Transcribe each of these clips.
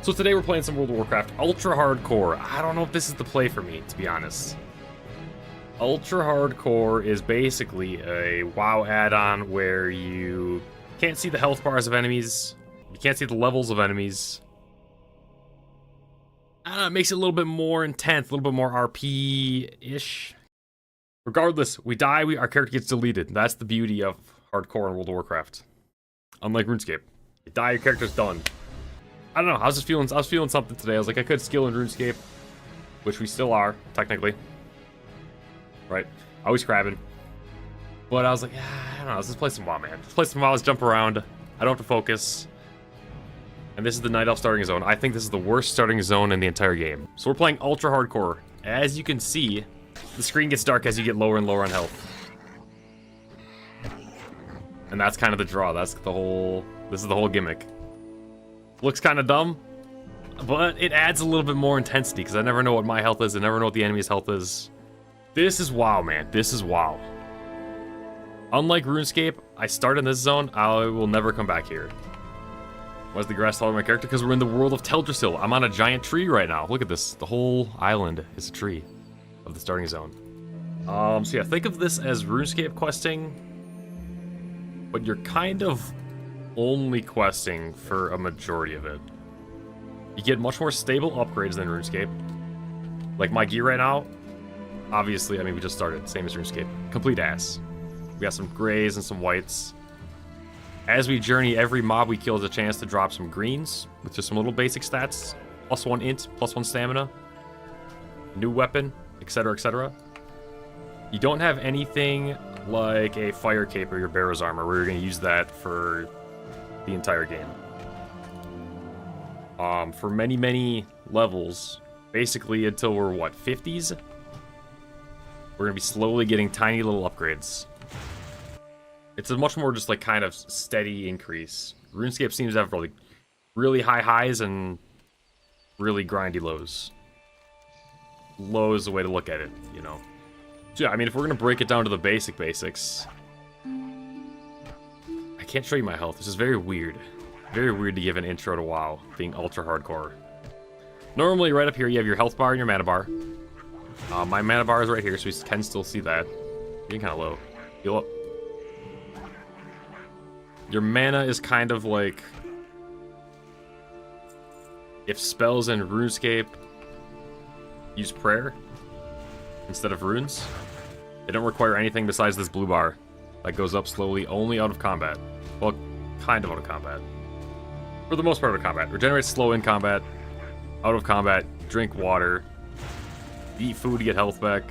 So today we're playing some World of Warcraft Ultra Hardcore. I don't know if this is the play for me, to be honest. Ultra Hardcore is basically a WoW add-on where you can't see the health bars of enemies, you can't see the levels of enemies. I don't know, it makes it a little bit more intense, a little bit more RP-ish. Regardless, we die, our character gets deleted. That's the beauty of Hardcore in World of Warcraft. Unlike RuneScape. You die, your character's done. I don't know, I was feeling something today. I was like, I could skill in RuneScape, which we still are, technically. Right? Always crabbing. But I was like, I don't know, let's just play some WoW, man. Let's play some WoW, let's jump around. I don't have to focus. And this is the Night Elf starting zone. I think this is the worst starting zone in the entire game. So we're playing Ultra Hardcore. As you can see, the screen gets dark as you get lower and lower on health. And that's kind of the draw. This is the whole gimmick. Looks kind of dumb, but it adds a little bit more intensity because I never know what my health is. I never know what the enemy's health is. This is WoW, man. This is WoW. Unlike RuneScape, I start in this zone. I will never come back here. Why is the grass taller than my character? Because we're in the world of Teldrassil. I'm on a giant tree right now. Look at this. The whole island is a tree of the starting zone. So yeah, think of this as RuneScape questing, but you're kind of only questing for a majority of it. You get much more stable upgrades than RuneScape. Like my gear right now, obviously, I mean, we just started, same as RuneScape. Complete ass. We got some grays and some whites. As we journey, every mob we kill has a chance to drop some greens with just some little basic stats. +1 int, +1 stamina, new weapon, etc, etc. You don't have anything like a fire cape or your bearer's armor where you're going to use that for the entire game. For many levels, basically until we're, what, 50s? We're going to be slowly getting tiny little upgrades. It's a much more just like kind of steady increase. RuneScape seems to have really high highs and really grindy lows. Low is the way to look at it, you know. So yeah, I mean, if we're going to break it down to the basics, I can't show you my health. This is very weird. Very weird to give an intro to WoW, being ultra hardcore. Normally, right up here, you have your health bar and your mana bar. My mana bar is right here, so you can still see that. Getting kind of low. Heal up. Your mana is kind of like if spells in RuneScape use prayer instead of runes. They don't require anything besides this blue bar that goes up slowly, only out of combat. Well, kind of out of combat. For the most part of combat. Regenerates slow in combat, out of combat, drink water, eat food to get health back.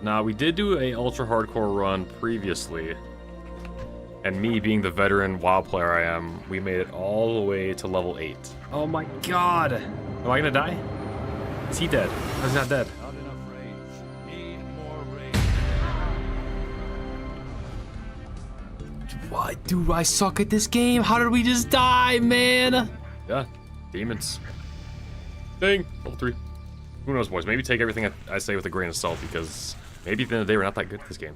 Now, we did do a ultra hardcore run previously, and me being the veteran WoW player I am, we made it all the way to level 8. Oh my god! Am I gonna die? Is he dead? Or is he not dead? Not enough rage. Need more rage. What? Dude, I suck at this game. How did we just die, man? Yeah, demons. Dang, level 3. Who knows, boys? Maybe take everything I say with a grain of salt, because maybe at the end of the day, we're not that good at this game.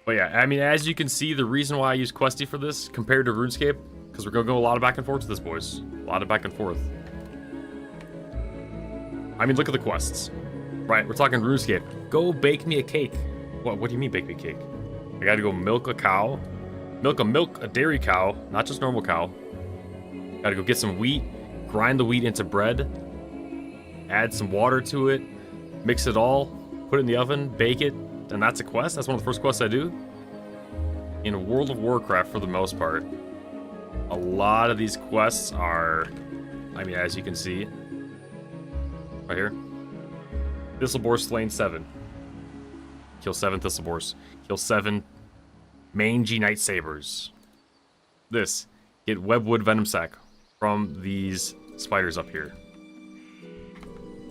But yeah, I mean, as you can see, the reason why I use Questy for this, compared to RuneScape, because we're going to go a lot of back and forth to this, boys. A lot of back and forth. I mean, look at the quests. Right, we're talking RuneScape. Go bake me a cake. What do you mean bake me a cake? I gotta go milk a cow. Milk a dairy cow, not just normal cow. Gotta go get some wheat, grind the wheat into bread, add some water to it, mix it all, put it in the oven, bake it, and that's a quest. That's one of the first quests I do. In World of Warcraft, for the most part, a lot of these quests are, I mean, as you can see, right here. Thistleboar slain 7. Kill 7 Thistleboars. Kill 7 mangy Night Sabers. This. Get Webwood Venom Sac from these spiders up here.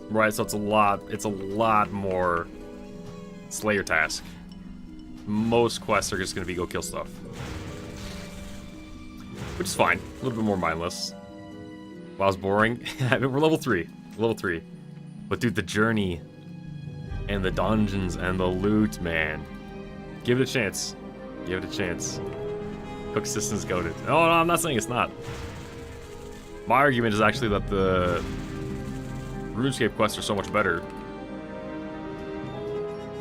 Right, so it's a lot more Slayer task. Most quests are just gonna be go kill stuff. Which is fine. A little bit more mindless. WoW's boring. I mean, we're level 3. Level 3. But dude, the journey and the dungeons and the loot, man. Give it a chance. Give it a chance. Cook system's goated. Oh, no, I'm not saying it's not. My argument is actually that the RuneScape quests are so much better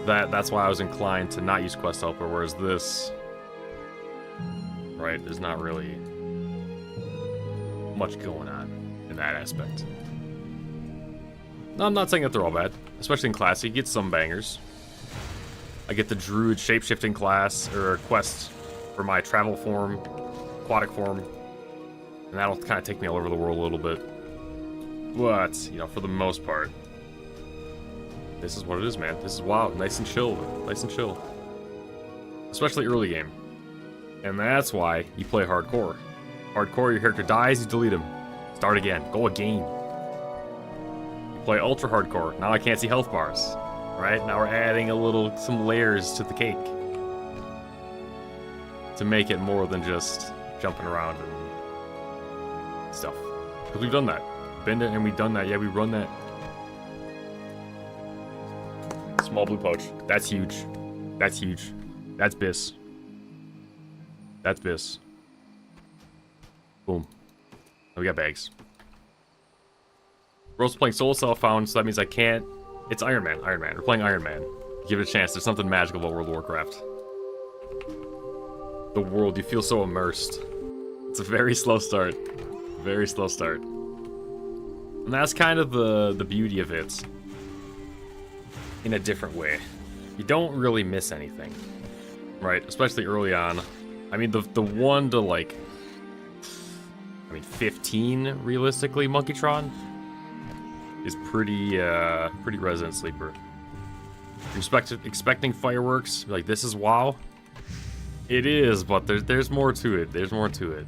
that's why I was inclined to not use Quest Helper, whereas this, right, there's not really much going on in that aspect. No, I'm not saying that they're all bad, especially in Classic. You get some bangers. I get the Druid shapeshifting class, or quest for my travel form, aquatic form, and that'll kind of take me all over the world a little bit. But, you know, for the most part, this is what it is, man. This is WoW. Nice and chill. Nice and chill. Especially early game. And that's why you play hardcore. Hardcore, your character dies, you delete him. Start again. Go again. You play ultra hardcore. Now I can't see health bars. Right? Now we're adding some layers to the cake. To make it more than just jumping around and stuff. Because we've done that. Been there and we've done that. Yeah, we run that. Small blue pouch. That's huge. That's huge. That's Biss. That's Biss. Boom. And we got bags. We're also playing Soul Self-Found, so that means I can't... It's Iron Man. Iron Man. We're playing Iron Man. Give it a chance. There's something magical about World of Warcraft. The world, you feel so immersed. It's a very slow start. Very slow start. And that's kind of the beauty of it. In a different way. You don't really miss anything. Right? Especially early on. I mean, the 1 to like... 15 realistically, Monkeytron is pretty resident sleeper. You're expecting fireworks, like this is WoW. It is, but there's more to it. There's more to it.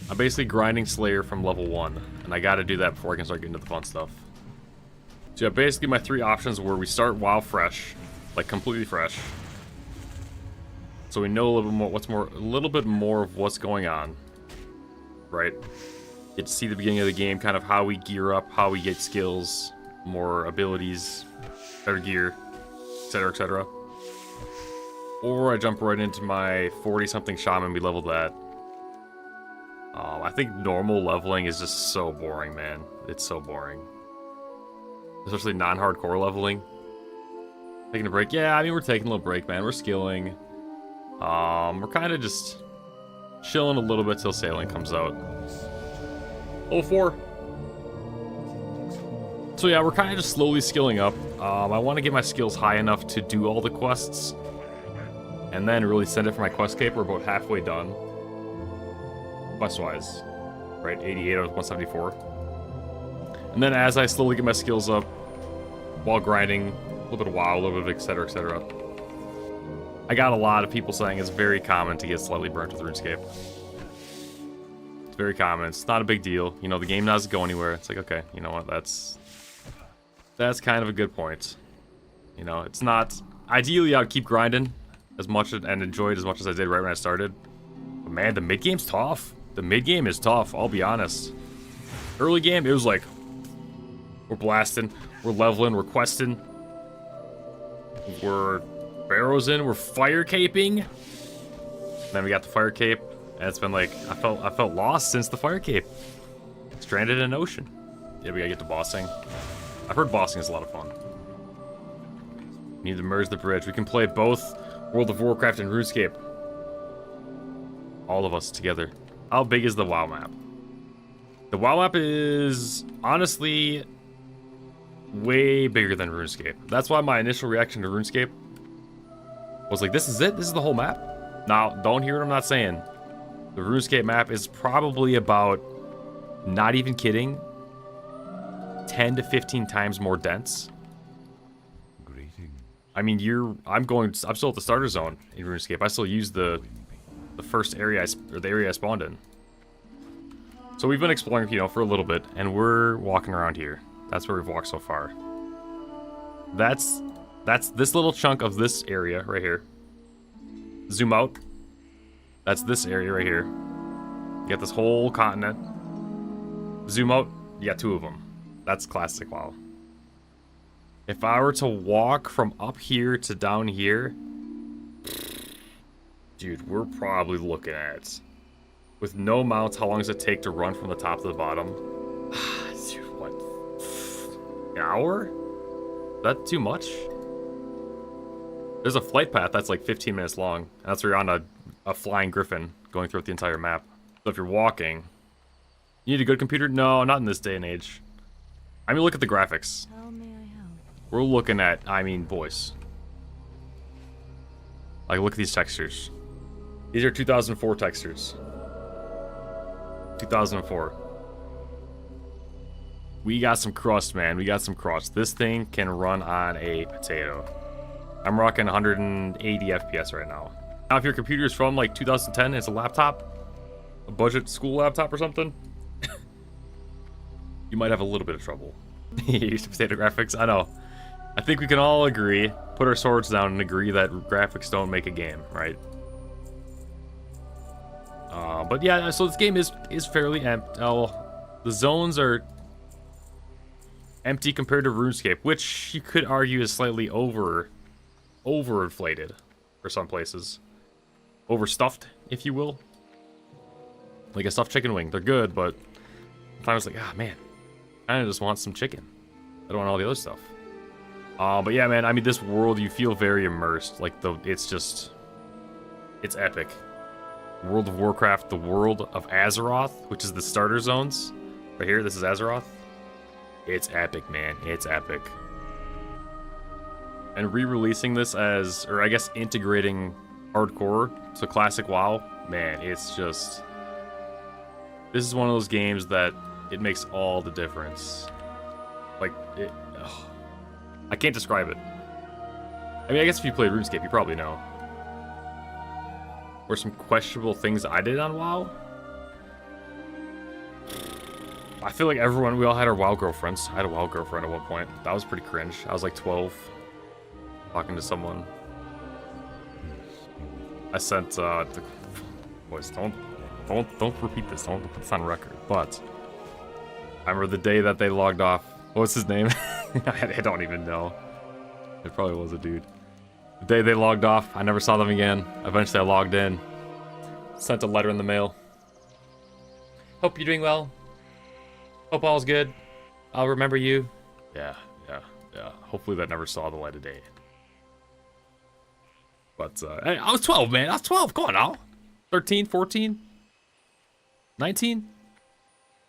I'm basically grinding Slayer from level 1, and I gotta do that before I can start getting into the fun stuff. So yeah, basically my 3 options were we start WoW fresh, like completely fresh. So we know a little bit more of what's going on, right? Get to see the beginning of the game, kind of how we gear up, how we get skills, more abilities, better gear, etc., etc. Or I jump right into my 40-something shaman, we leveled that. I think normal leveling is just so boring, man. It's so boring. Especially non-hardcore leveling. Taking a break? Yeah, I mean, we're taking a little break, man. We're skilling. We're kind of just chilling a little bit till sailing comes out. Level 4. So yeah, we're kind of just slowly skilling up. I want to get my skills high enough to do all the quests. And then really send it for my quest cape. We're about halfway done. Quest-wise. Right, 88 out of 174. And then as I slowly get my skills up, while grinding, a little bit of WoW, a little bit of etc., etc. I got a lot of people saying it's very common to get slightly burnt with RuneScape. It's very common. It's not a big deal. You know, the game doesn't go anywhere. It's like, okay, you know what? That's kind of a good point. You know, it's not... Ideally, I would keep grinding as much and enjoy it as much as I did right when I started. But man, the mid-game's tough. The mid-game is tough, I'll be honest. Early game, it was like... We're blasting, we're leveling, we're questing. We're barrows in, we're fire caping. Then we got the fire cape, and it's been like, I felt lost since the fire cape. Stranded in an ocean. Yeah, we gotta get to bossing. I've heard bossing is a lot of fun. We need to merge the bridge. We can play both World of Warcraft and RuneScape. All of us together. How big is the WoW map? The WoW map is honestly way bigger than RuneScape. That's why my initial reaction to RuneScape was like, this is it? This is the whole map? Now, don't hear what I'm not saying. The RuneScape map is probably about, not even kidding, 10 to 15 times more dense. I mean, I'm still at the starter zone in RuneScape. I still use the first area, the area I spawned in. So we've been exploring, you know, for a little bit, and we're walking around here. That's where we've walked so far. That's this little chunk of this area right here. Zoom out. That's this area right here. You got this whole continent. Zoom out, you got 2 of them. That's classic WoW. If I were to walk from up here to down here, dude, we're probably looking at, With no mounts, how long does it take to run from the top to the bottom? Dude, what? An hour? Is that too much? There's a flight path that's like 15 minutes long. And that's where you're on a flying griffin going throughout the entire map. So if you're walking, you need a good computer? No, not in this day and age. I mean, look at the graphics. How may I help? We're looking at, I mean, boys. Like, look at these textures. These are 2004 textures. 2004. We got some crust, man. We got some crust. This thing can run on a potato. I'm rocking 180 FPS right now. Now, if your computer is from like 2010, it's a laptop, a budget school laptop or something, you might have a little bit of trouble. You're used to potato graphics? I know. I think we can all agree, put our swords down and agree that graphics don't make a game, right? But yeah, so this game is fairly empty. Oh, the zones are empty compared to RuneScape, which you could argue is slightly overinflated for some places. Overstuffed, if you will. Like a stuffed chicken wing. They're good, but sometimes like, ah, man, I just want some chicken. I don't want all the other stuff. But yeah, man, I mean, this world, you feel very immersed. Like, it's epic. World of Warcraft, the world of Azeroth, which is the starter zones. Right here, this is Azeroth. It's epic, man. It's epic. And re-releasing this as, or I guess integrating hardcore to classic WoW, man, it's just... This is one of those games that it makes all the difference. Like, I can't describe it. I mean, I guess if you played RuneScape, you probably know. Or some questionable things I did on WoW. I feel like we all had our WoW girlfriends. I had a WoW girlfriend at one point. That was pretty cringe. I was like 12, talking to someone. I sent, boys, don't repeat this. Don't put this on record. But I remember the day that they logged off. What's his name? I don't even know. It probably was a dude. The day they logged off, I never saw them again. Eventually I logged in. Sent a letter in the mail. Hope you're doing well. Hope all's good. I'll remember you. Yeah. Hopefully that never saw the light of day. But, hey, I was 12, man. I was 12. Come on now. 13, 14, 19,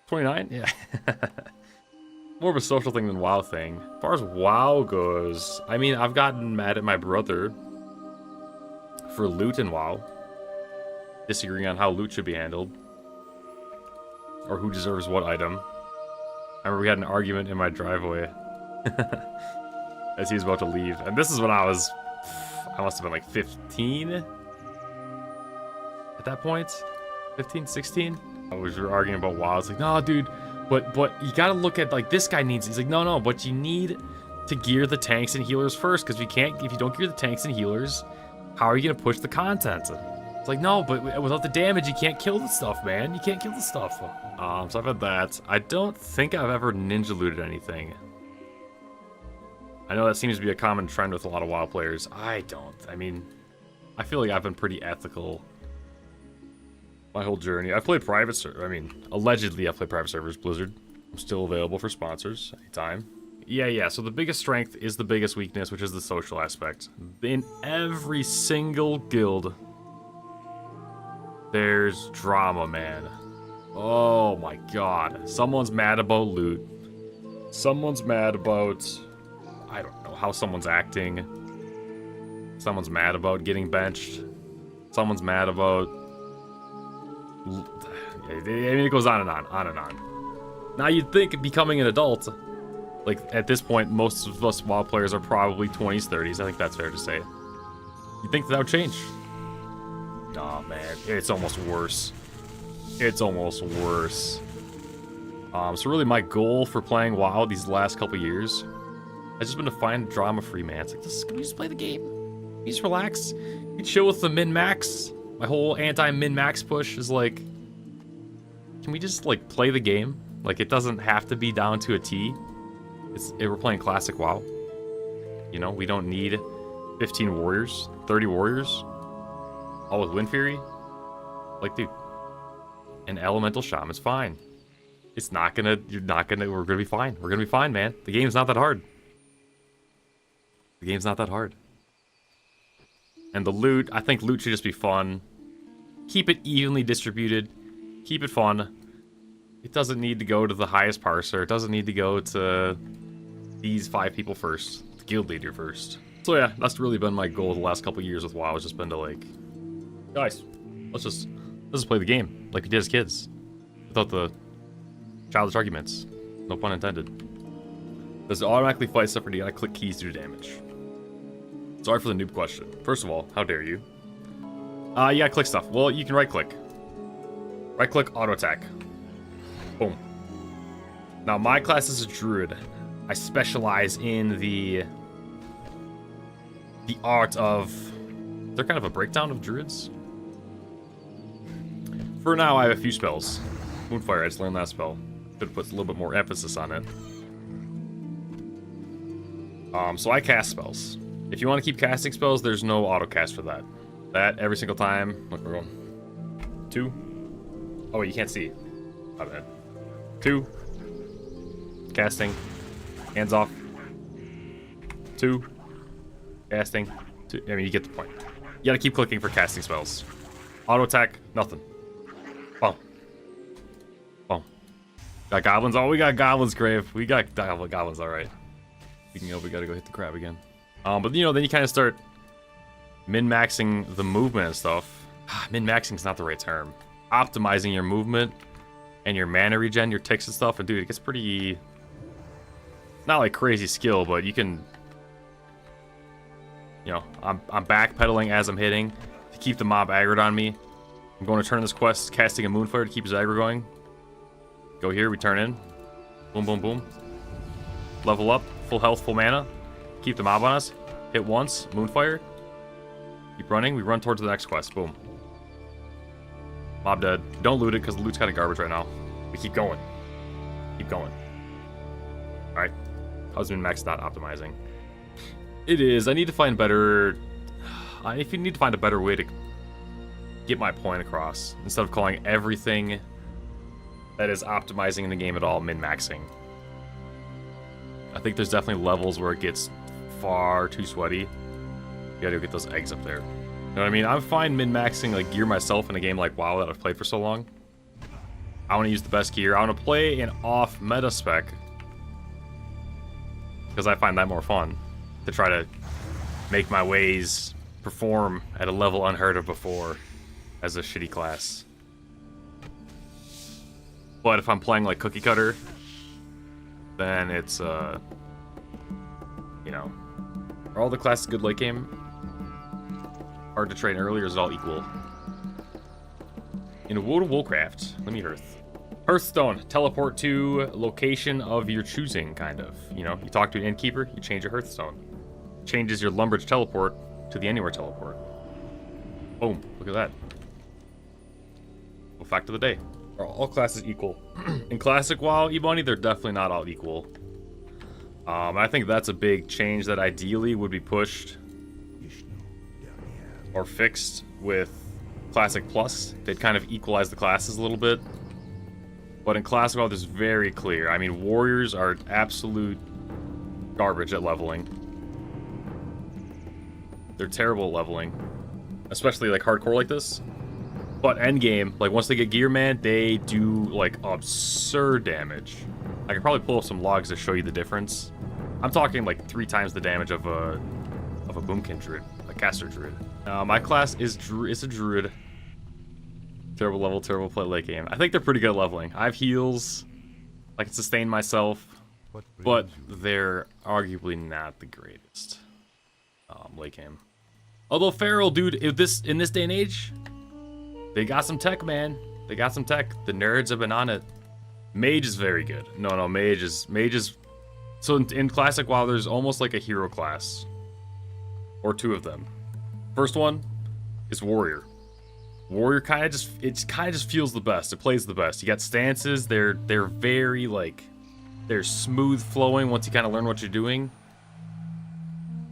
29? Yeah. More of a social thing than WoW thing. As far as WoW goes, I mean, I've gotten mad at my brother for loot in WoW. Disagreeing on how loot should be handled. Or who deserves what item. I remember we had an argument in my driveway. As he was about to leave. And this is when I must have been like 15? At that point? 15, 16? We were arguing about WoW. I was like, no, dude. But you gotta look at, like, this guy needs... He's like, no, but you need to gear the tanks and healers first, because if you don't gear the tanks and healers, how are you gonna push the content? It's like, no, but without the damage, you can't kill the stuff, man. You can't kill the stuff. So I've had that. I don't think I've ever ninja looted anything. I know that seems to be a common trend with a lot of WoW players. I don't. I mean, I feel like I've been pretty ethical my whole journey. I've played private allegedly I've played private servers, Blizzard. I'm still available for sponsors anytime. Yeah, so the biggest strength is the biggest weakness, which is the social aspect. In every single guild, there's drama, man. Oh my god. Someone's mad about loot. Someone's mad about... I don't know how someone's acting. Someone's mad about getting benched. Someone's mad about... I mean, it goes on and on. Now, you'd think becoming an adult, like, at this point, most of us WoW players are probably 20s, 30s. I think that's fair to say. You'd think that would change. Nah, man. It's almost worse. It's almost worse. So really, my goal for playing WoW these last couple years has just been to find drama-free, man. It's like, can we just play the game? Can we just relax? Can we chill with the min-max? My whole anti-min-max push is like, can we just, like, play the game? Like, it doesn't have to be down to a T. We're playing classic WoW. You know, we don't need 15 warriors, 30 warriors, all with Wind Fury. Like, dude, an elemental shaman's fine. It's not gonna, we're gonna be fine. We're gonna be fine, man. The game's not that hard. The game's not that hard. And the loot, I think loot should just be fun. Keep it evenly distributed. Keep it fun. It doesn't need to go to the highest parser. It doesn't need to go to these 5 people first. The guild leader first. So yeah, that's really been my goal the last couple years with WoW. It's just been to like, guys, let's just play the game like we did as kids, without the childish arguments. No pun intended. Does it automatically fight stuff, or do you gotta click keys to do damage? Sorry for the noob question. First of all, how dare you? Yeah, click stuff. Well, you can right click. Right click, auto attack. Boom. Now my class is a druid. I specialize in the art of... They're kind of a breakdown of druids. For now, I have a few spells. Moonfire, I just learned that spell. Should put a little bit more emphasis on it. So I cast spells. If you want to keep casting spells, there's no auto cast for that. That every single time. Look, we're going 2. Oh wait, you can't see. My bad. 2. Casting. Hands off. 2. Casting. 2. I mean, you get the point. You gotta keep clicking for casting spells. Auto attack, nothing. Boom. Boom. Got goblins. Oh, we got goblins, Grave. We got goblins, alright. Speaking of, we gotta go hit the crab again. But you know, then you kind of start min-maxing the movement and stuff. Min-maxing is not the right term. Optimizing your movement and your mana regen, your ticks and stuff. And dude, it gets pretty... Not like crazy skill, but you can... You know, I'm backpedaling as I'm hitting to keep the mob aggroed on me. I'm going to turn this quest, casting a Moonfire to keep his aggro going. Go here, we turn in. Boom, boom, boom. Level up, full health, full mana. Keep the mob on us. Hit once, Moonfire. Keep running, we run towards the next quest. Boom. Mob dead. Don't loot it, because the loot's kind of garbage right now. We keep going. Keep going. Alright. How's min-max not optimizing? It is. I need to find better... I need to find a better way to get my point across, instead of calling everything that is optimizing in the game at all min-maxing. I think there's definitely levels where it gets far too sweaty. You gotta get those eggs up there. You know what I mean? I'm fine min-maxing like gear myself in a game like WoW that I've played for so long. I want to use the best gear. I want to play an off-meta spec, because I find that more fun, to try to make my ways perform at a level unheard of before as a shitty class. But if I'm playing like Cookie Cutter, then it's, you know, are all the classes good late game? Hard to train early, or is it all equal? In WoW to Warcraft, let me Hearth. Hearthstone, teleport to location of your choosing, kind of. You know, you talk to an innkeeper, you change your Hearthstone. Changes your Lumbridge teleport to the Anywhere teleport. Boom, look at that. Well, fact of the day. Are all classes equal? In Classic WoW, Ebony, they're definitely not all equal. I think that's a big change that ideally would be pushed or fixed with Classic Plus. They'd kind of equalize the classes a little bit. But in Classic WoW, this is very clear. I mean, warriors are absolute garbage at leveling. They're terrible at leveling. Especially like hardcore like this. But endgame, like once they get gear, man, they do like absurd damage. I could probably pull up some logs to show you the difference. I'm talking like 3 times the damage of a Boomkin Druid, a caster Druid. My class is a Druid. Terrible level, terrible play late game. I think they're pretty good at leveling. I have heals. I can sustain myself. But they're arguably not the greatest late game. Although Feral, dude, in this day and age, they got some tech, man. They got some tech. The nerds have been on it. Mage is very good. No, Mage is... So in Classic WoW, there's almost like a hero class. Or 2 of them. First one is Warrior. Warrior kind of just feels the best. It plays the best. You got stances. They're very like... They're smooth flowing once you kind of learn what you're doing.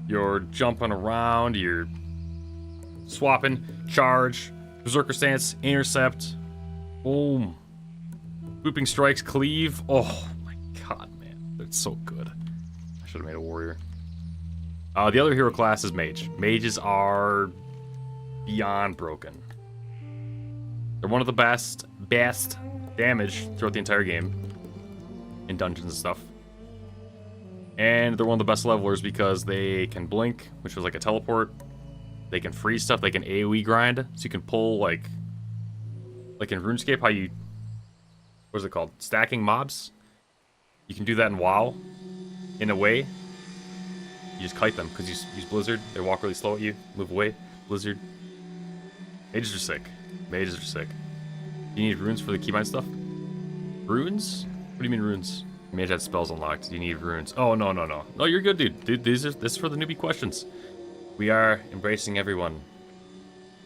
You're jumping around. You're swapping. Charge. Berserker stance. Intercept. Boom. Swooping strikes, cleave. Oh my god, man. That's so good. I should have made a warrior. The other hero class is mage. Mages are beyond broken. They're one of the best damage throughout the entire game. In dungeons and stuff. And they're one of the best levelers because they can blink, which is like a teleport. They can freeze stuff, they can AoE grind. So you can pull like in RuneScape, how you, what is it called? Stacking mobs? You can do that in WoW, in a way. You just kite them, because you use Blizzard. They walk really slow at you, move away, Blizzard. Mages are sick. Mages are sick. You need runes for the keybind stuff? Runes? What do you mean runes? Mage had spells unlocked. You need runes. Oh, no. No, you're good, dude. Dude, this is for the newbie questions. We are embracing everyone.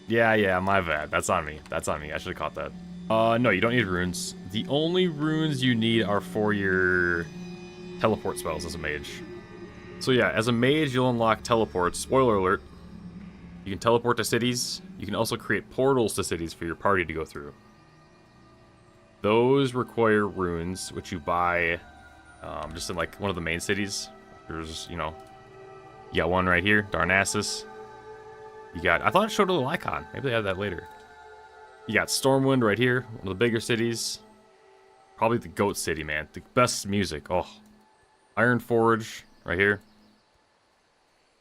Yeah, my bad. That's on me. I should have caught that. No, you don't need runes. The only runes you need are for your teleport spells as a mage. So yeah, as a mage, you'll unlock teleports. Spoiler alert. You can teleport to cities. You can also create portals to cities for your party to go through. Those require runes, which you buy just in like one of the main cities. There's, you got one right here, Darnassus. You got, I thought it showed a little icon. Maybe they had that later. You got Stormwind right here, one of the bigger cities. Probably the GOAT city, man. The best music. Oh, Iron Forge right here.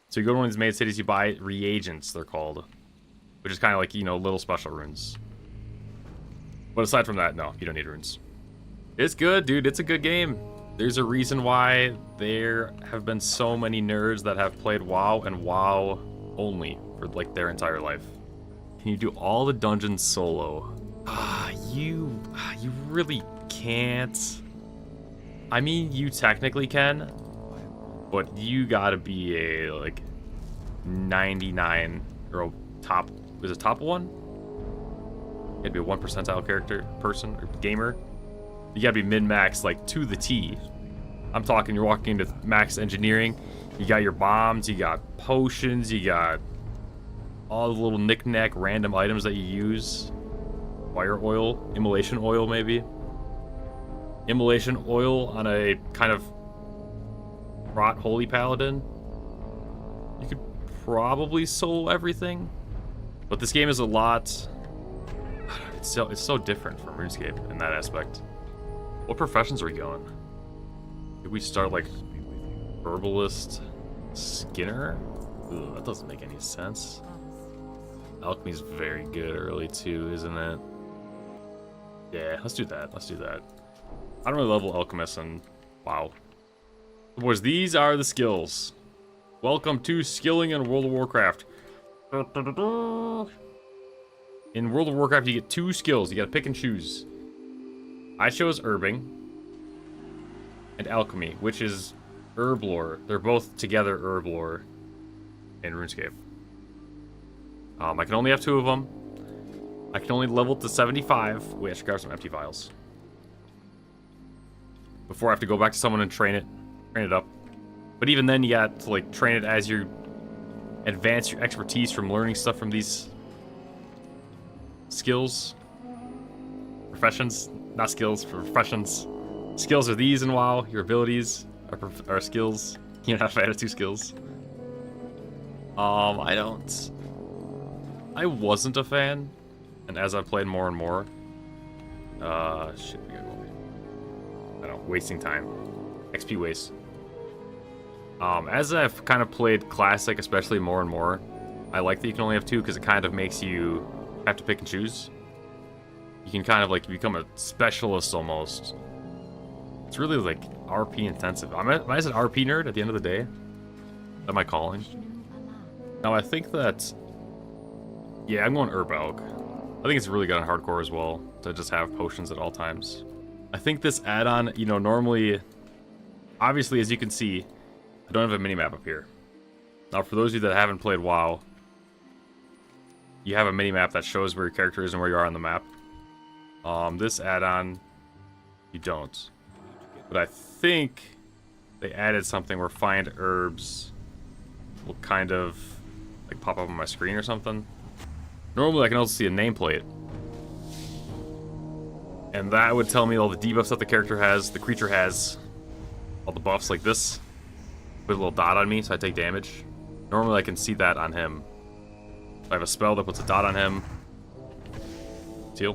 So you go to one of these main cities, you buy reagents, they're called. Which is kind of like, little special runes. But aside from that, no, you don't need runes. It's good, dude. It's a good game. There's a reason why there have been so many nerds that have played WoW and WoW only for like their entire life. Can you do all the dungeons solo? You really can't. I mean, you technically can, but you gotta be a like 99 or a top. Is it top one? You gotta be a 1 percentile person or gamer. You gotta be min-max like to the T. I'm talking you're walking into max engineering. You got your bombs, you got potions, you got all the little knick-knack random items that you use. Fire oil, immolation oil maybe. Immolation oil on a kind of rot holy paladin. You could probably solo everything. But this game is a lot. It's so different from RuneScape in that aspect. What professions are we going? Did we start like herbalist, Skinner? Ugh, that doesn't make any sense. Alchemy's very good early too, isn't it? Yeah, let's do that. I don't really level alchemist and wow. Boys, these are the skills. Welcome to skilling in World of Warcraft. In World of Warcraft, you get 2 skills. You gotta pick and choose. I chose herbing and alchemy, which is herb lore. They're both together herb lore in RuneScape. I can only have 2 of them. I can only level to 75. Wait, I should grab some empty vials before I have to go back to someone and train it up. But even then, you got to like train it as you advance your expertise from learning stuff from these skills, professions, not skills, professions. Skills are these in WoW. Your abilities are skills. You're not a fan of 2 skills. I wasn't a fan, and as I've played more and more, shit, we gotta go. I don't know, wasting time, XP waste. As I've kind of played Classic, especially more and more, I like that you can only have 2 because it kind of makes you have to pick and choose. You can kind of like become a specialist almost. It's really like RP intensive. Am I an RP nerd at the end of the day? Am I calling? Now I think that, yeah, I'm going Herb Alch. I think it's really good on hardcore as well to just have potions at all times. I think this add-on, normally, obviously as you can see, I don't have a minimap up here. Now for those of you that haven't played WoW, you have a minimap that shows where your character is and where you are on the map. This add-on, you don't. But I think they added something where find herbs will kind of like pop up on my screen or something. Normally I can also see a nameplate. And that would tell me all the debuffs that the character has, the creature has. All the buffs like this. Put a little dot on me so I take damage. Normally I can see that on him. If I have a spell that puts a dot on him. Seal.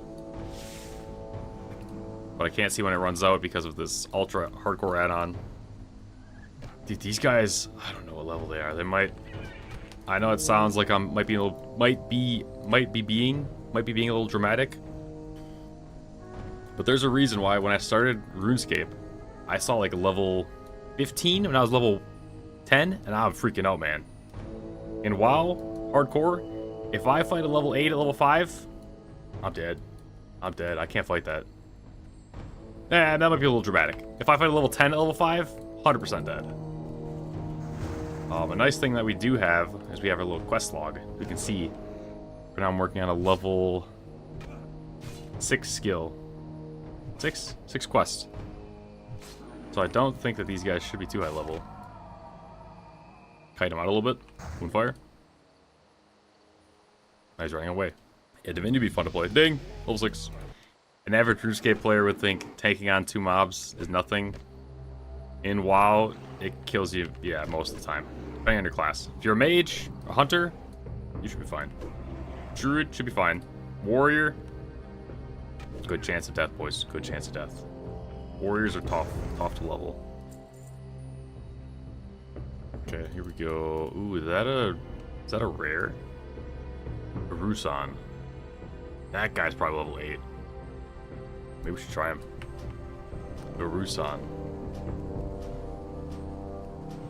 But I can't see when it runs out because of this ultra hardcore add-on. Dude, these guys, I don't know what level they are. They might. I know it sounds like I'm might be being a little dramatic. But there's a reason why when I started RuneScape, I saw like a level 15 when I was level 10, and I'm freaking out, man. In WoW, hardcore, if I fight a level 8 at level 5, I'm dead. I'm dead. I can't fight that. That might be a little dramatic. If I fight a level 10 at level 5, 100% dead. A nice thing that we do have is we have a little quest log. We can see. Right now I'm working on a level 6 skill. 6 quests. So I don't think that these guys should be too high level. Kite him out a little bit. Moonfire. Now he's running away. Yeah, Divinity would be fun to play. Ding! Level 6. An average RuneScape player would think taking on 2 mobs is nothing. In WoW, it kills you, yeah, most of the time. Depending on your class. If you're a mage, a hunter, you should be fine. Druid should be fine. Warrior, good chance of death, boys. Good chance of death. Warriors are tough to level. Okay, here we go. Ooh, is that a rare? A Rusan. That guy's probably level 8. Maybe we should try him. A Rusan.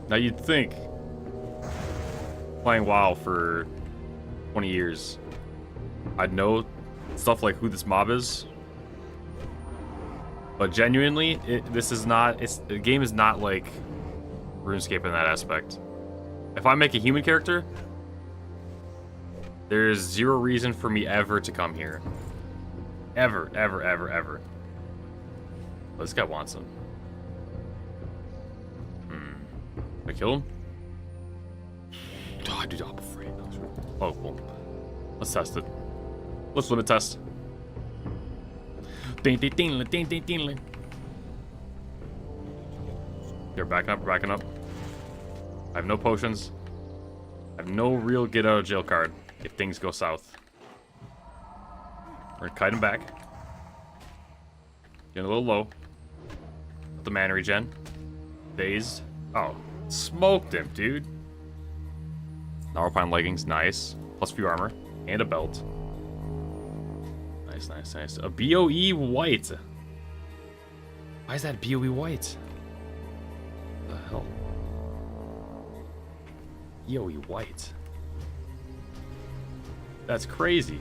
Now you'd think, playing WoW for 20 years, I'd know stuff like who this mob is. But genuinely, the game is not like RuneScape in that aspect. If I make a human character, there's zero reason for me ever to come here. Ever. Well, this guy wants him. Can I kill him? Oh, dude, I'm afraid. Oh, cool. Let's test it. Let's limit test. You're backing up, backing up. I have no potions. I have no real get out of jail card if things go south. We're gonna kite him back. Getting a little low. The mana regen. Dazed. Oh, smoked him, dude. Narwhal leggings, nice. Plus few armor. And a belt. Nice. A BOE white. Why is that BOE white? What the hell? BOE white. That's crazy.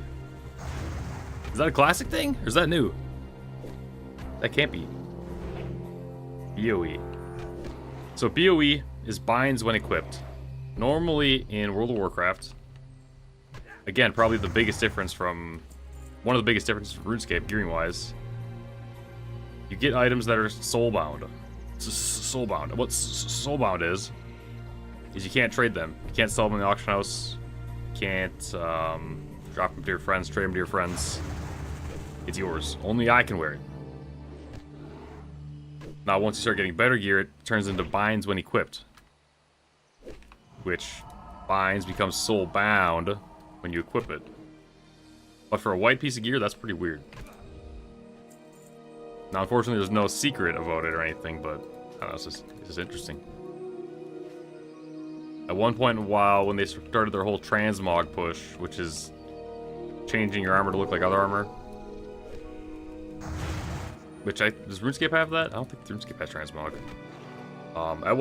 Is that a classic thing? Or is that new? That can't be. BOE. So BOE is binds when equipped. Normally in World of Warcraft, again, probably the biggest difference from... One of the biggest differences from RuneScape, gearing-wise. You get items that are soulbound. Soulbound. What soulbound is you can't trade them. You can't sell them in the auction house. You can't drop them to your friends, trade them to your friends. It's yours. Only I can wear it. Now, once you start getting better gear, it turns into binds when equipped. Which binds becomes soulbound when you equip it. But for a white piece of gear, that's pretty weird. Now, unfortunately, there's no secret about it or anything, but I don't know, it's just interesting. At one point in WoW, when they started their whole transmog push, which is changing your armor to look like other armor, does RuneScape have that? I don't think RuneScape has transmog.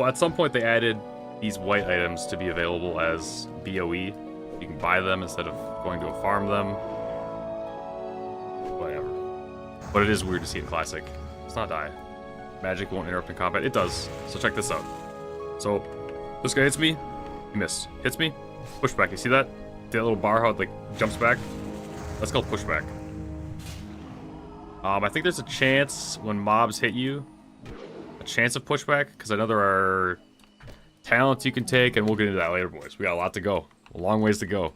At some point, they added these white items to be available as BOE. You can buy them instead of going to farm them. Whatever. But it is weird to see it classic. Let's not die. Magic won't interrupt in combat. It does. So check this out. So this guy hits me. He missed. Hits me. Pushback. You see that? That little bar, how it like jumps back? That's called pushback. I think there's a chance when mobs hit you, a chance of pushback, because I know there are talents you can take, and we'll get into that later, boys. We got a lot to go. A long ways to go.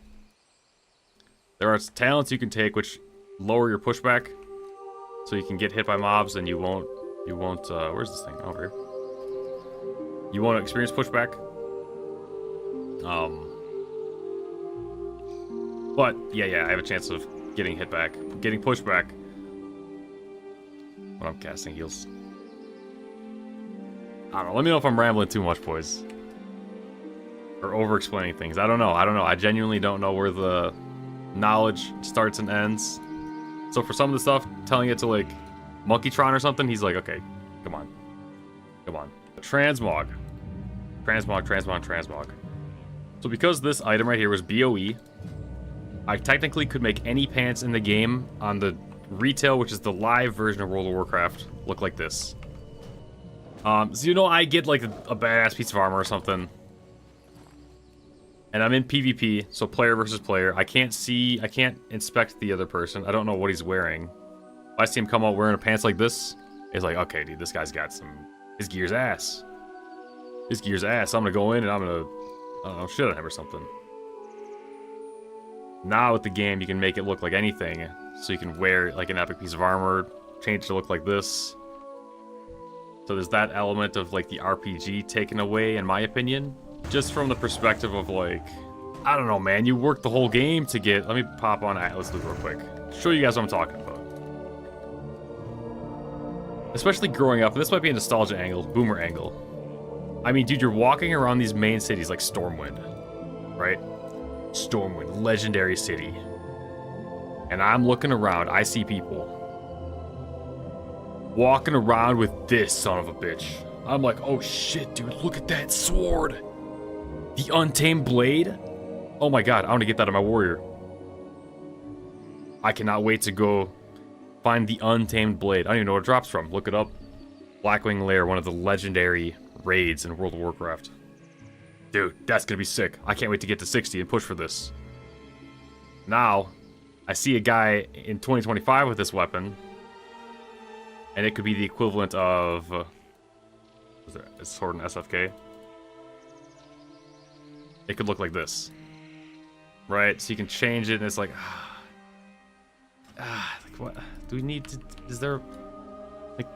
There are talents you can take which lower your pushback. So you can get hit by mobs and you won't, where's this thing? Over here. You won't experience pushback. But, yeah, I have a chance of getting hit back, getting pushed back when I'm casting heals. I don't know, let me know if I'm rambling too much, boys. Or over-explaining things. I don't know. I genuinely don't know where the knowledge starts and ends. So for some of the stuff, telling it to, like, Monkeytron or something, he's like, okay, come on. Transmog. So because this item right here was BOE, I technically could make any pants in the game on the retail, which is the live version of World of Warcraft, look like this. So you know, I get like a badass piece of armor or something, and I'm in PvP, so player versus player. I can't inspect the other person. I don't know what he's wearing. If I see him come out wearing a pants like this, it's like, okay, dude, this guy's got his gear's ass. I'm gonna go in and I'm gonna, I don't know, shit on him or something. Now with the game, you can make it look like anything. So you can wear like an epic piece of armor, change it to look like this. So there's that element of like the RPG taken away, in my opinion. Just from the perspective of like, I don't know, man, you work the whole game to get, let me pop on Atlas Loot real quick. Show you guys what I'm talking about. Especially growing up, and this might be a nostalgia angle, boomer angle. I mean, dude, you're walking around these main cities like Stormwind, right? Stormwind, legendary city. And I'm looking around, I see people walking around with this son of a bitch. I'm like, oh shit, dude, look at that sword. The Untamed Blade? Oh my god, I want to get that on my warrior. I cannot wait to go find the Untamed Blade. I don't even know where it drops from. Look it up. Blackwing Lair, one of the legendary raids in World of Warcraft. Dude, that's gonna be sick. I can't wait to get to 60 and push for this. Now, I see a guy in 2025 with this weapon, and it could be the equivalent of... is it a sword and SFK? It could look like this. Right? So you can change it, and it's like... like what? Do we need to... Is there... Like,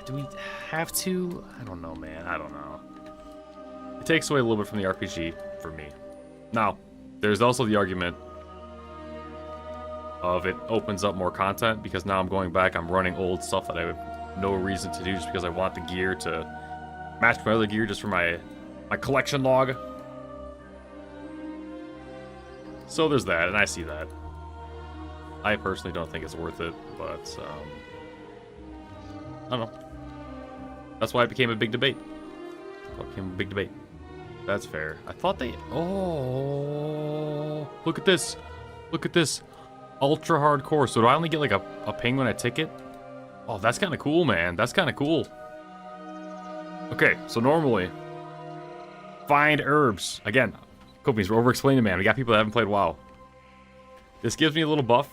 do we have to? I don't know, man. I don't know. It takes away a little bit from the RPG for me. Now, there's also the argument of it opens up more content, because now I'm going back, I'm running old stuff that I have no reason to do just because I want the gear to match my other gear just for my collection log. So there's that, and I see that. I personally don't think it's worth it, but I don't know. That's why it became a big debate. That's fair. I thought they... Oh, look at this. Look at this. Ultra hardcore. So do I only get like a ping when I ticket? Oh, that's kind of cool, man. That's kind of cool. Okay, so normally, find herbs. Again, Copies, we're over-explaining, man. We got people that haven't played WoW. This gives me a little buff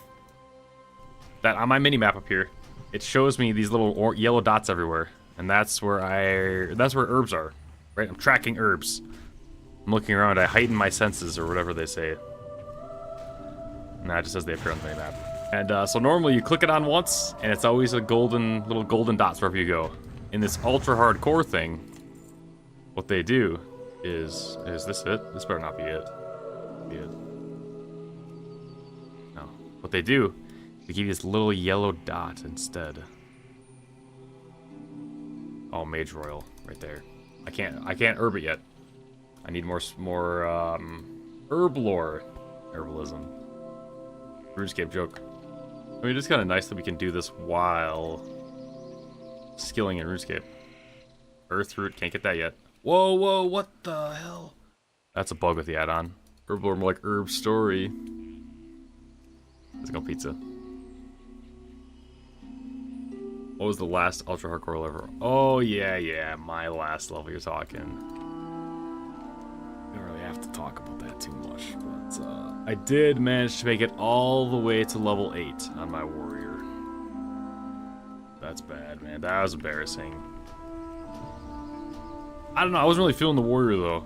that on my mini-map up here, it shows me these little yellow dots everywhere. And that's where herbs are, right? I'm tracking herbs. I'm looking around, I heighten my senses, or whatever they say. Nah, it just says they appear on the map. And so normally you click it on once, and it's always a little golden dots wherever you go. In this ultra hardcore thing, what they do is this it? This better not be it. No. What they do, they give you this little yellow dot instead. Oh, Mage Royal, right there. I can't herb it yet. I need more herb lore. Herbalism. RuneScape joke. I mean, it's kind of nice that we can do this while skilling in RuneScape. Earth Root, can't get that yet. Whoa, what the hell? That's a bug with the add-on. Herb lore, more like Herb Story. Let's go pizza. What was the last ultra hardcore level? Oh, yeah, my last level you're talking. I don't really have to talk about that too much, but I did manage to make it all the way to level 8 on my warrior. That's bad, man. That was embarrassing. I don't know, I wasn't really feeling the warrior, though.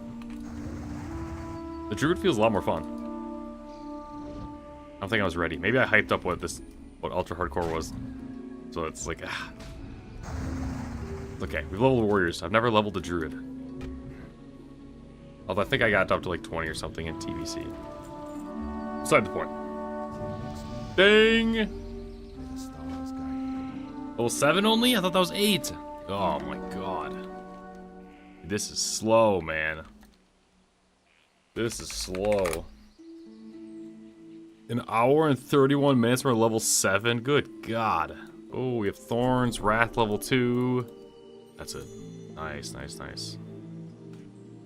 The Druid feels a lot more fun. I don't think I was ready. Maybe I hyped up what ultra hardcore was. So it's like, Okay, we've leveled warriors. I've never leveled a druid. Although I think I got up to like 20 or something in TBC. Beside the point. Dang! Level 7 only? I thought that was 8. Oh my god. This is slow, man. This is slow. An hour and 31 minutes for level 7? Good god. Oh, we have Thorns, Wrath level 2. That's it. Nice, nice, nice.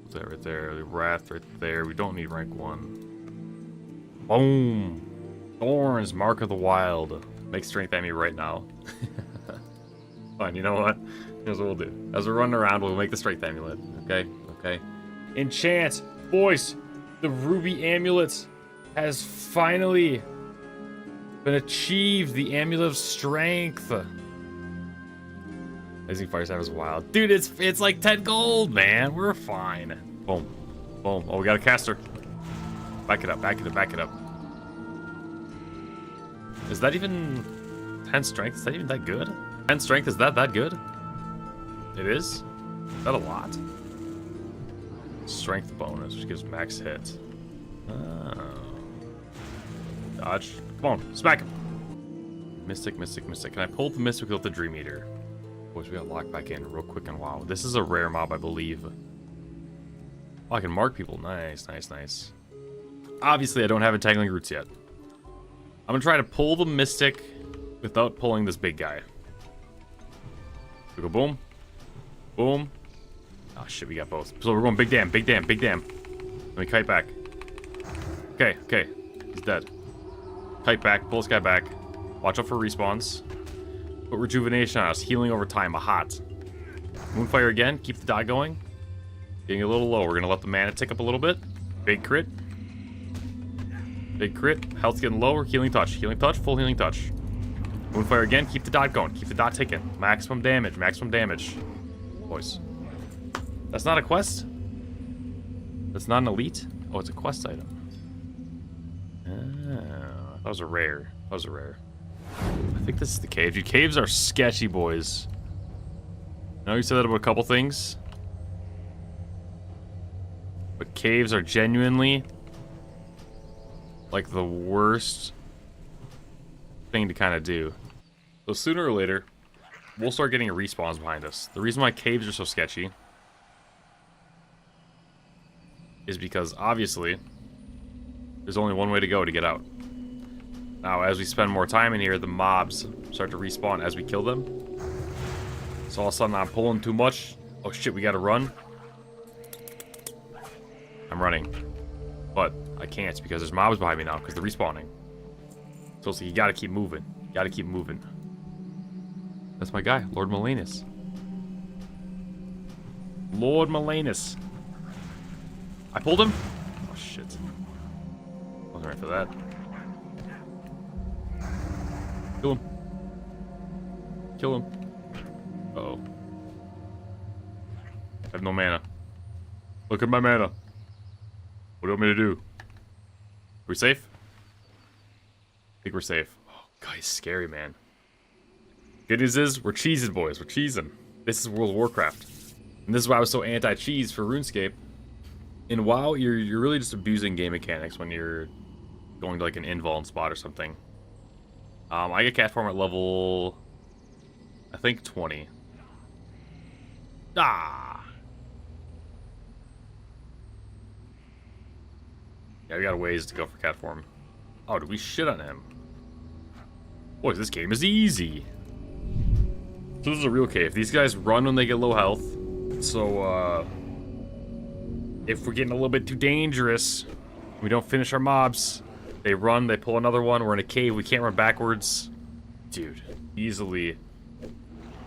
What's that right there? The Wrath right there. We don't need rank 1. Boom. Thorns, Mark of the Wild. Make strength at me right now. Fine, you know what? Here's what we'll do. As we're running around, we'll make the strength amulet. Okay? Okay. Enchant! Boys! The ruby amulet has finally been achieved. The amulet of strength. Blazing Fire Staff is wild. Dude, it's like 10 gold, man. We're fine. Boom. Boom. Oh, we got a caster. Back it up, back it up, back it up. Is that even 10 strength? Is that even that good? 10 strength, is that good? It is? Is that a lot? Strength bonus, which gives max hit. Oh. Dodge. Come on, smack him. Mystic, Mystic, Mystic. Can I pull the Mystic with the Dream Eater? Boys, we gotta lock back in real quick and wow. This is a rare mob, I believe. Oh, I can mark people. Nice, nice, nice. Obviously, I don't have Entangling Roots yet. I'm gonna try to pull the Mystic without pulling this big guy. We go boom. Boom. Oh shit, we got both. So we're going big dam, big dam, big dam. Let me kite back. Okay, okay. He's dead. Kite back, pull this guy back. Watch out for respawns. Put rejuvenation on us, healing over time, a hot. Moonfire again, keep the die going. Getting a little low, we're gonna let the mana tick up a little bit. Big crit. Big crit, health's getting lower, healing touch, full healing touch. Moonfire again, keep the dot going, keep the dot ticking. Maximum damage, maximum damage. Boys. That's not a quest? That's not an elite? Oh, it's a quest item. Ah, that was a rare. That was a rare. I think this is the cave. Dude, caves are sketchy, boys. I know you said that about a couple things. But caves are genuinely like the worst thing to kind of do. So sooner or later, we'll start getting respawns behind us. The reason why caves are so sketchy is because, obviously, there's only one way to go to get out. Now, as we spend more time in here, the mobs start to respawn as we kill them. So all of a sudden, I'm pulling too much. Oh shit, we gotta run. I'm running. But I can't because there's mobs behind me now because they're respawning. So you gotta keep moving. You gotta keep moving. That's my guy, Lord Malanus. Lord Malanus. I pulled him? Oh shit. Wasn't ready for that. Kill him. Kill him. Uh-oh. I have no mana. Look at my mana. What do you want me to do? Are we safe? I think we're safe. Oh, God, he's scary, man. Good news is, we're cheesing, boys. We're cheesing. This is World of Warcraft. And this is why I was so anti-cheese for RuneScape. In WoW, you're really just abusing game mechanics when you're going to like an invuln spot or something. I get cat form at level, I think 20. Ah. Yeah, we got ways to go for cat form. Oh, did we shit on him? Boys, this game is easy. So this is a real cave. These guys run when they get low health. So, if we're getting a little bit too dangerous, we don't finish our mobs. They run, they pull another one. We're in a cave, we can't run backwards. Dude, easily,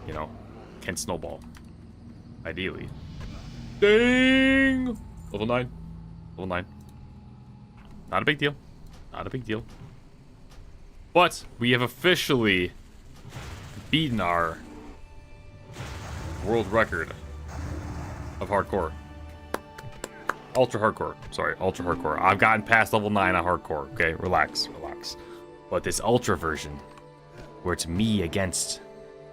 you know, can snowball. Ideally. Dang! Level 9. Level 9. Not a big deal. Not a big deal. But we have officially beaten our world record of hardcore. Ultra hardcore. Sorry, ultra hardcore. I've gotten past level 9 on hardcore. Okay, relax, relax. But this ultra version, where it's me against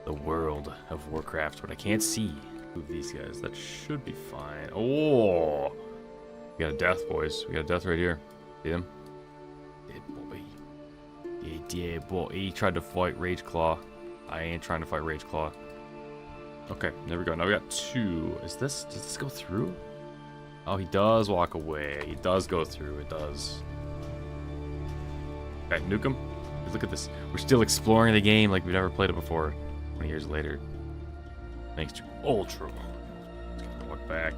the world of Warcraft, but I can't see. Move these guys. That should be fine. Oh, we got a death, boys. We got a death right here. See him? Dead boy. Yeah, dead boy. He tried to fight Rage Claw. I ain't trying to fight Rage Claw. Okay, there we go. Now we got 2. Does this go through? Oh, he does walk away. He does go through. It does. Okay, nuke him. Look at this. We're still exploring the game like we've never played it before. 20 years later. Thanks to Ultra. Let's get the look back.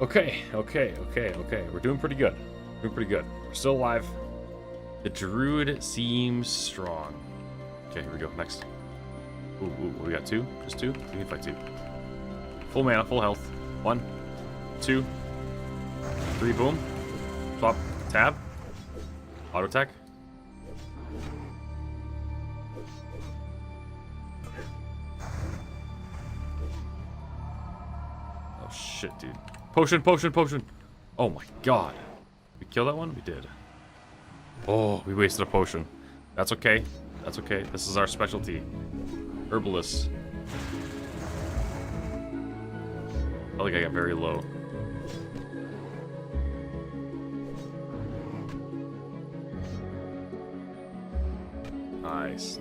Okay. We're doing pretty good. We're still alive. The Druid seems strong. Okay, here we go. Next. Ooh, we got 2? Just 2? We can fight 2. Full mana, full health. 1, 2, 3, boom. Swap, tab. Auto attack. Oh shit, dude. Potion. Oh my god. We kill that one? We did. Oh, we wasted a potion. That's okay. This is our specialty. Herbalist. I think I got very low. Nice.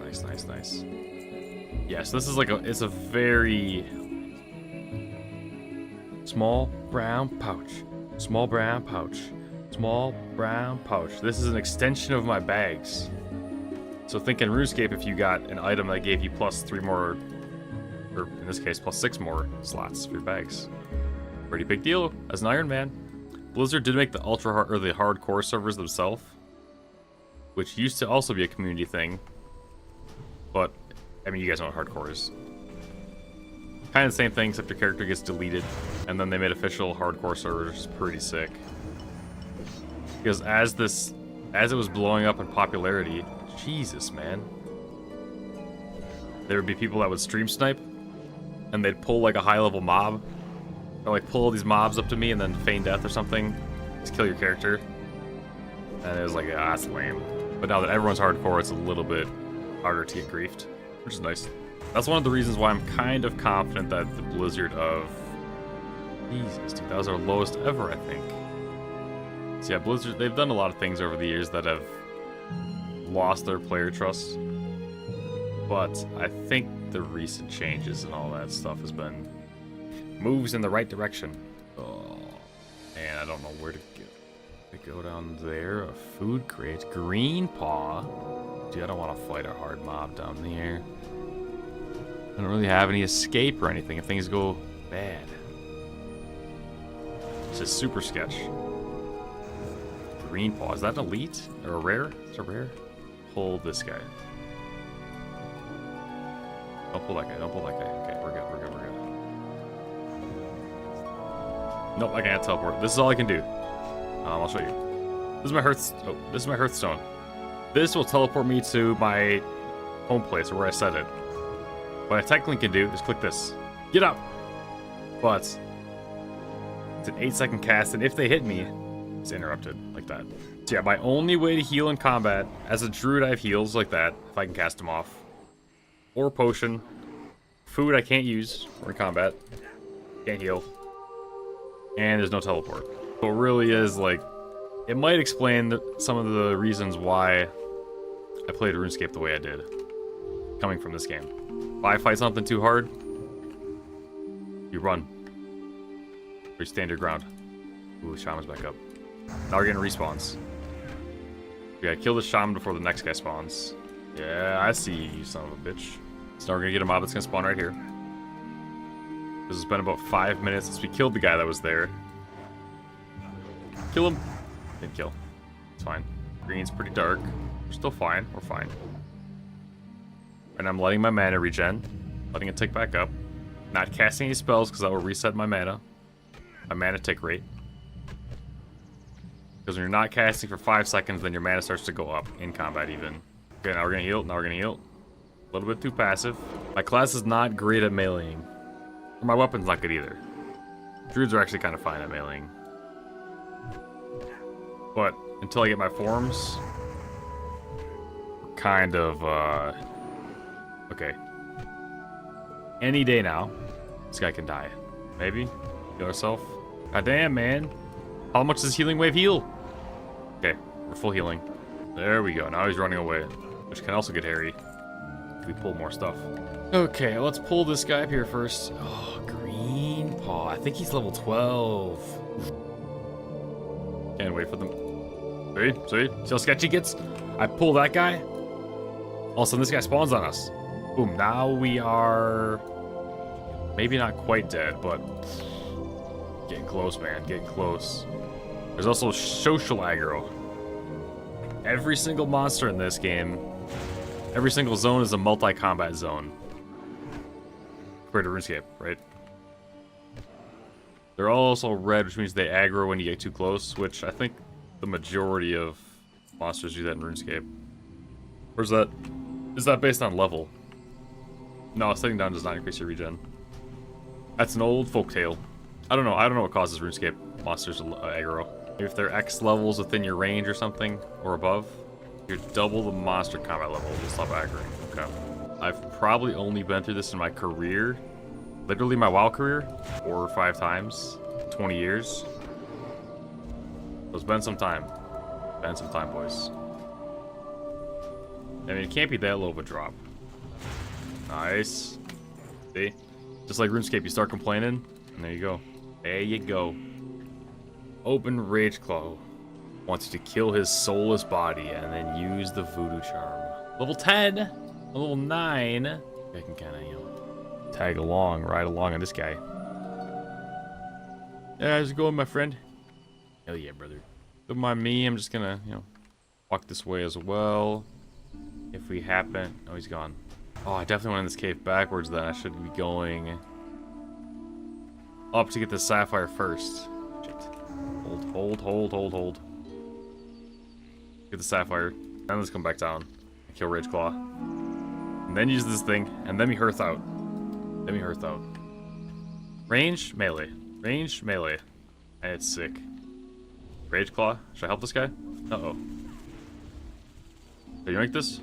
Yes, this is like it's a very small brown pouch. This is an extension of my bags. So think in RuneScape, if you got an item that gave you plus 3 more, or in this case, plus 6 more slots for your bags. Pretty big deal as an Iron Man. Blizzard did make the ultra hard or the hardcore servers themselves, which used to also be a community thing. But I mean, you guys know what hardcore is. Kind of the same thing, except your character gets deleted, and then they made official hardcore servers. Pretty sick. Because as it was blowing up in popularity, Jesus, man, there would be people that would stream snipe, and they'd pull like a high-level mob, or like pull these mobs up to me and then feign death or something, just kill your character. And it was like, ah, that's lame. But now that everyone's hardcore, it's a little bit harder to get griefed, which is nice. That's one of the reasons why I'm kind of confident that the Blizzard of... Jesus, dude, that was our lowest ever, I think. So yeah, Blizzard, they've done a lot of things over the years that have lost their player trust. But I think the recent changes and all that stuff has been moves in the right direction. Oh, and I don't know where to go. I go down there, a food crate, green paw. Dude, I don't want to fight a hard mob down there. I don't really have any escape or anything if things go bad. This is super sketch. Green paw, is that an elite or a rare? It's a rare. Pull this guy. Don't pull that guy. Okay, we're good. Nope, I can't teleport. This is all I can do. I'll show you. This is my Hearthstone. This will teleport me to my home place or where I set it. What I technically can do is click this. Get up! But it's an 8-second cast, and if they hit me, it's interrupted like that. So yeah, my only way to heal in combat, as a druid I have heals like that, if I can cast them off. Or potion. Food I can't use for combat. Can't heal. And there's no teleport. So it really is like, it might explain some of the reasons why I played RuneScape the way I did. Coming from this game. If I fight something too hard, you run. Or you stand your ground. Ooh, Shaman's back up. Now we're getting respawns. We gotta kill the Shaman before the next guy spawns. Yeah, I see you, son of a bitch. So now we're gonna get a mob that's gonna spawn right here. This has been about 5 minutes since we killed the guy that was there. Kill him. Didn't kill. It's fine. Green's pretty dark. We're still fine. We're fine. And I'm letting my mana regen. Letting it tick back up. Not casting any spells because that will reset my mana. My mana tick rate. Because when you're not casting for 5 seconds, then your mana starts to go up in combat even. Okay, now we're gonna heal. A little bit too passive. My class is not great at meleeing. Or my weapon's not good either. Druids are actually kind of fine at meleeing. But until I get my forms, we're kind of, okay. Any day now, this guy can die. Maybe? Heal ourselves. God damn, man. How much does healing wave heal? Okay, we're full healing. There we go. Now he's running away, which can also get hairy if we pull more stuff. Okay, let's pull this guy up here first. Oh, green paw. I think he's level 12. Can't wait for them. See how sketchy it gets? I pull that guy. All of a sudden, this guy spawns on us. Boom. Now we are maybe not quite dead, but getting close, man. Getting close. There's also social aggro. Every single monster in this game, every single zone is a multi-combat zone. Compared to RuneScape, right? They're all also red, which means they aggro when you get too close, which I think the majority of monsters do that in RuneScape. Where's that? Is that based on level? No, sitting down does not increase your regen. That's an old folktale. I don't know what causes RuneScape monsters to aggro. If they're X levels within your range or something, or above, you're double the monster combat level, you'll stop aggroing. Okay. I've probably only been through this in my career, literally my WoW career, 4 or 5 times, 20 years. So it's been some time. Been some time, boys. I mean, it can't be that low of a drop. Nice. See? Just like RuneScape, you start complaining, and there you go. There you go. Open Rage Claw. Wants you to kill his soulless body and then use the voodoo charm. Level 10, level 9. I can kind of, you know, tag along, ride along on this guy. Yeah, how's it going, my friend? Hell yeah, brother. Don't mind me, I'm just gonna, you know, walk this way as well. If we happen... Oh, he's gone. Oh, I definitely went in this cave backwards then. I should be going up to get the sapphire first. Hold. Get the sapphire. Then let's come back down. Kill Rage Claw. And then use this thing. And then we hearth out. Range, melee. Range, melee. And it's sick. Rage Claw. Should I help this guy? Uh-oh. Did you make this?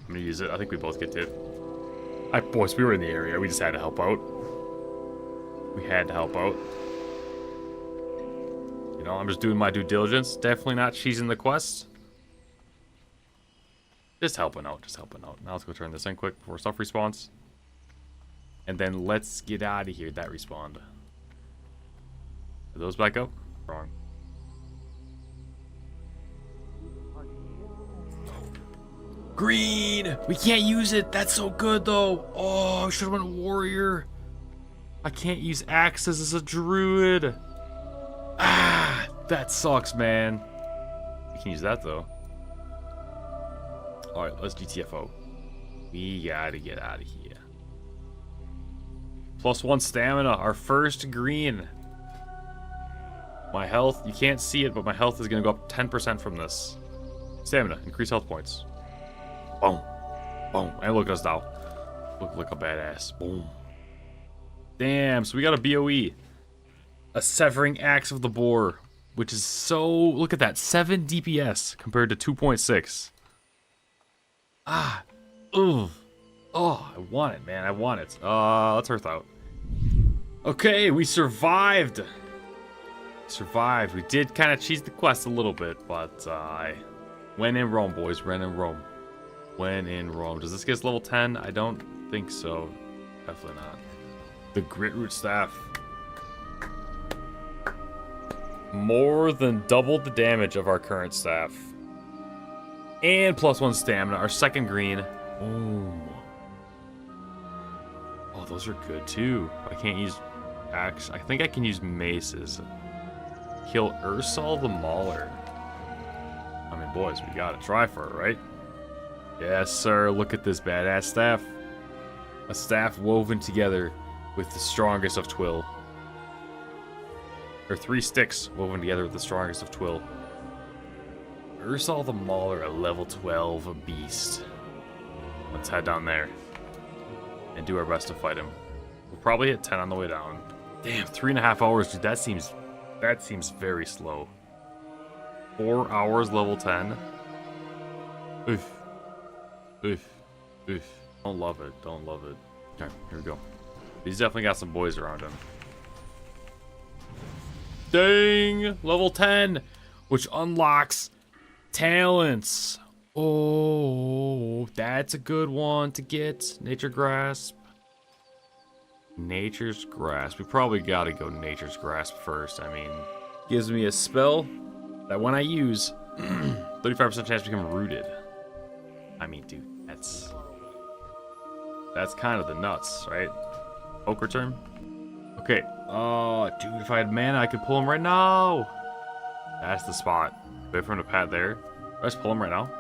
I'm gonna use it. I think we both get to it. Alright, boys, we were in the area. We just had to help out. We had to help out. You know, I'm just doing my due diligence. Definitely not cheesing the quest. Just helping out. Now let's go turn this in quick before stuff respawns. And then let's get out of here. That respawned. Are those back up? Wrong. Green! We can't use it. That's so good, though. Oh, I should have went warrior. I can't use axes as a druid. Ah, that sucks, man. We can use that, though. Alright, let's GTFO. We gotta get out of here. +1 stamina, our first green. My health, you can't see it, but my health is gonna go up 10% from this. Stamina, increase health points. Boom. Boom. And look at us now. Look like a badass. Boom. Damn, so we got a BOE. A Severing Axe of the Boar. Which is so... Look at that. 7 DPS compared to 2.6. Ah. Ugh. Oh, I want it, man. I want it. Let's hearth out. Okay, we survived. We did kind of cheese the quest a little bit, but when in Rome, boys. When in Rome. When in Rome. Does this get us level 10? I don't think so. Definitely not. The Gritroot Staff. More than double the damage of our current staff. And +1 stamina. Our second green. Boom. Oh, those are good too. I can't use axe. I think I can use maces. Kill Ursal the Mauler. I mean, boys, we gotta try for it, right? Yes, sir. Look at this badass staff. A staff woven together with the strongest of twill. Or 3 sticks woven together with the strongest of twill. Ursal the Mauler, a level 12 beast. Let's head down there and do our best to fight him. We'll probably hit 10 on the way down. Damn, 3.5 hours, dude. That seems very slow. 4 hours, level 10. Oof. Don't love it. Okay, here we go. He's definitely got some boys around him. Dang! Level 10! Which unlocks talents. Oh, that's a good one to get. Nature Grasp. Nature's Grasp. We probably gotta go Nature's Grasp first. I mean, gives me a spell that when I use, 35% chance to become rooted. I mean, dude, that's kind of the nuts, right? Poker term? Okay. Oh, dude, if I had mana, I could pull him right now. That's the spot. Wait for him to pat there. I just pull him right now.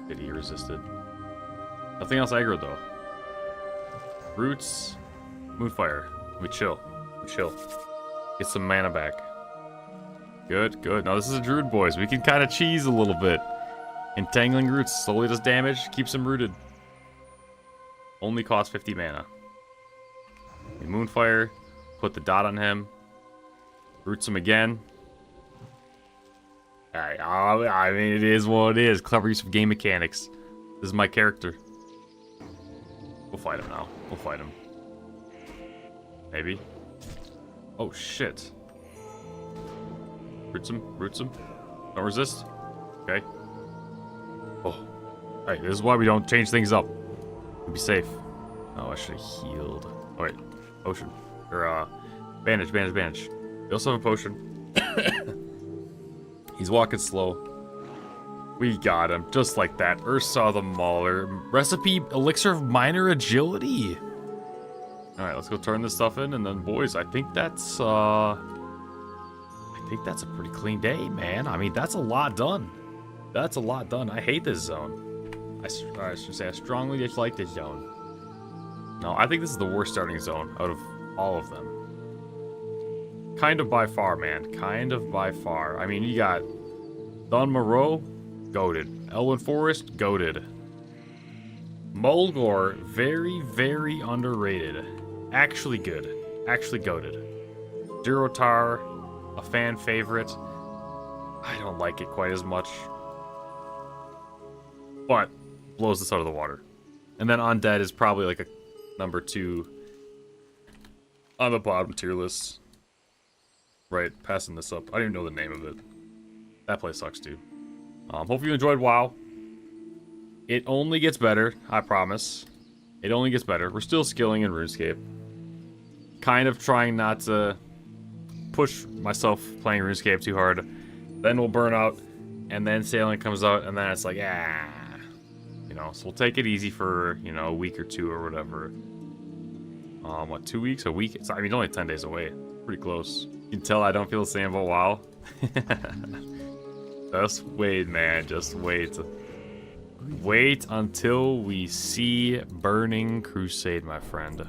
Did he resisted? Nothing else aggro though. Roots, Moonfire. We chill. We chill. Get some mana back. Good, good. Now this is a Druid, boys. We can kind of cheese a little bit. Entangling Roots slowly does damage, keeps him rooted. Only costs 50 mana. We Moonfire, put the dot on him. Roots him again. I mean, it is what it is. Clever use of game mechanics. This is my character. We'll fight him now. We'll fight him. Maybe. Oh, shit. Roots him. Roots him. Don't resist. Okay. Oh. Alright, this is why we don't change things up. We'll be safe. Oh, I should have healed. Oh, wait. Potion. Or, bandage, bandage, bandage. We also have a potion. He's walking slow. We got him. Just like that. Ursa the Mauler. Recipe, Elixir of Minor Agility. Alright, let's go turn this stuff in, and then, boys, I think that's a pretty clean day, man. I mean, that's a lot done. That's a lot done. I hate this zone. I should say I strongly dislike this zone. No, I think this is the worst starting zone out of all of them. Kind of by far, man. Kind of by far. I mean, you got Dun Moreau, goated. Elwyn Forest, goated. Mulgore, very, very underrated. Actually good. Actually goated. Durotar, a fan favorite. I don't like it quite as much. But blows this out of the water. And then Undead is probably like a number 2 on the bottom tier list. Right, passing this up. I don't even know the name of it. That place sucks, dude. Hope you enjoyed WoW. It only gets better, I promise. It only gets better. We're still skilling in RuneScape. Kind of trying not to push myself playing RuneScape too hard. Then we'll burn out, and then sailing comes out, and then it's like, you know. So we'll take it easy for, you know, a week or two or whatever. What, 2 weeks? A week? I mean, only 10 days away. Pretty close. You can tell I don't feel the same about WoW. Just wait, man. Just wait. Wait until we see Burning Crusade, my friend.